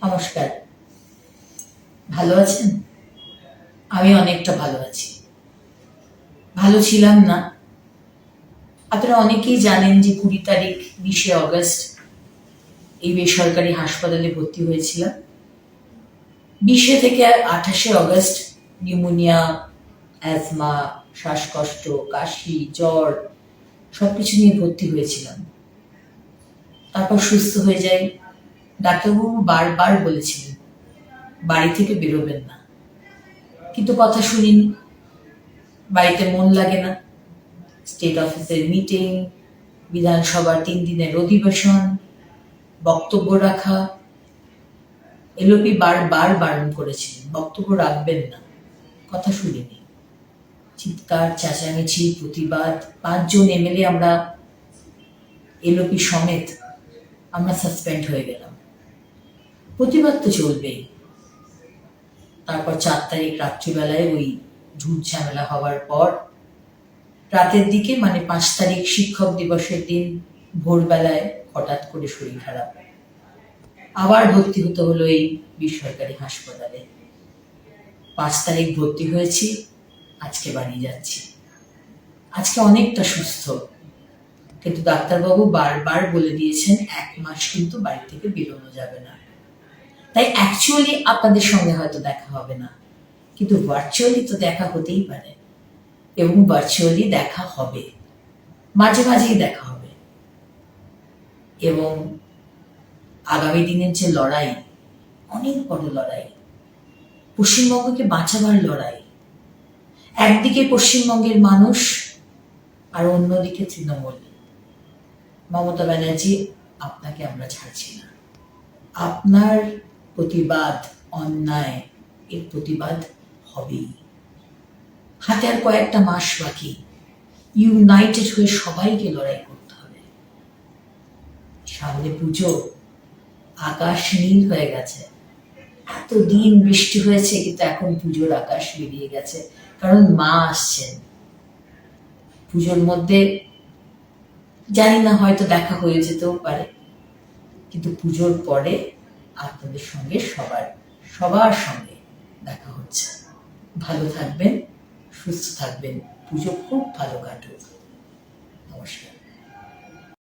নমস্কার। ভালো আছেন? আমি অনেকটা ভালো আছি। ভালো ছিলাম না। আপনারা অনেকেই জানেন যে 20 তারিখ 20শে অগস্ট এই বেসরকারি হাসপাতালে ভর্তি হয়েছিলাম। 20 থেকে 28শে অগস্ট নিউমোনিয়া, অ্যাজমা, শ্বাসকষ্ট, কাশি, জ্বর সবকিছু নিয়ে ভর্তি হয়েছিলাম। তারপর সুস্থ হয়ে যাই। ডাক্তারবাবু বারবার বলেছিলেন বাড়ি থেকে বেরোবেন না, কিন্তু কথা শুনিনি। বাড়িতে মন লাগে না। স্টেট অফিসের মিটিং, বিধানসভার 3 দিনের অধিবেশন, বক্তব্য রাখা। এলওপি বারবার বারণ করেছিলেন বক্তব্য রাখবেন না, কথা শুনিনি। চিৎকার, চেঁচামেচি, প্রতিবাদ। 5 জন এমএলএ আমরা এলওপি সমেত আমরা সাসপেন্ড হয়ে গেলাম। প্রতিবাদ তো চলবেই। তারপর 4 তারিখ রাত্রিবেলায় ওই ঝুট ঝামেলা হওয়ার পর রাতের দিকে, মানে 5 তারিখ শিক্ষক দিবসের দিন ভোরবেলায় হঠাৎ করে শরীর খারাপ, আবার ভর্তি হতে হলো এই বেসরকারি হাসপাতালে। 5 তারিখ ভর্তি হয়েছি, আজকে বাড়ি যাচ্ছি। আজকে অনেকটা সুস্থ, কিন্তু ডাক্তারবাবু বারবার বলে দিয়েছেন 1 মাস কিন্তু বাড়ি থেকে বেরোনো যাবে না। তাই অ্যাকচুয়ালি আপনাদের সঙ্গে হয়তো দেখা হবে না, কিন্তু ভার্চুয়ালি তো দেখা হতেই পারে, এবং ভার্চুয়ালি দেখা হবে, মাঝে মাঝেই দেখা হবে। এবং আগামী দিনের যে লড়াই, অনেক বড় লড়াই, পশ্চিমবঙ্গকে বাঁচাবার লড়াই। একদিকে পশ্চিমবঙ্গের মানুষ আর অন্যদিকে তৃণমূল। মমতা ব্যানার্জি, আপনাকে আমরা ছাড়ছি না। আপনার প্রতিবাদ, অন্যায়, এর প্রতিবাদ হবেই। হাতে আর কয়েকটা মাস বাকি। ইউনাইটেড হয়ে সবাইকে লড়াই করতে হবে। সামনে পুজো, আকাশ নীল হয়ে গেছে। এতদিন বৃষ্টি হয়েছে, কিন্তু এখন পুজোর আকাশ বেরিয়ে গেছে, কারণ মা আসছেন। পুজোর মধ্যে জানি না, হয়তো দেখা হয়ে যেতেও পারে, কিন্তু পুজোর পরে আপনাদের সঙ্গে সবার সঙ্গে দেখা হচ্ছে। ভালো থাকবেন, সুস্থ থাকবেন, পুজো খুব ভালো কাটুক। নমস্কার।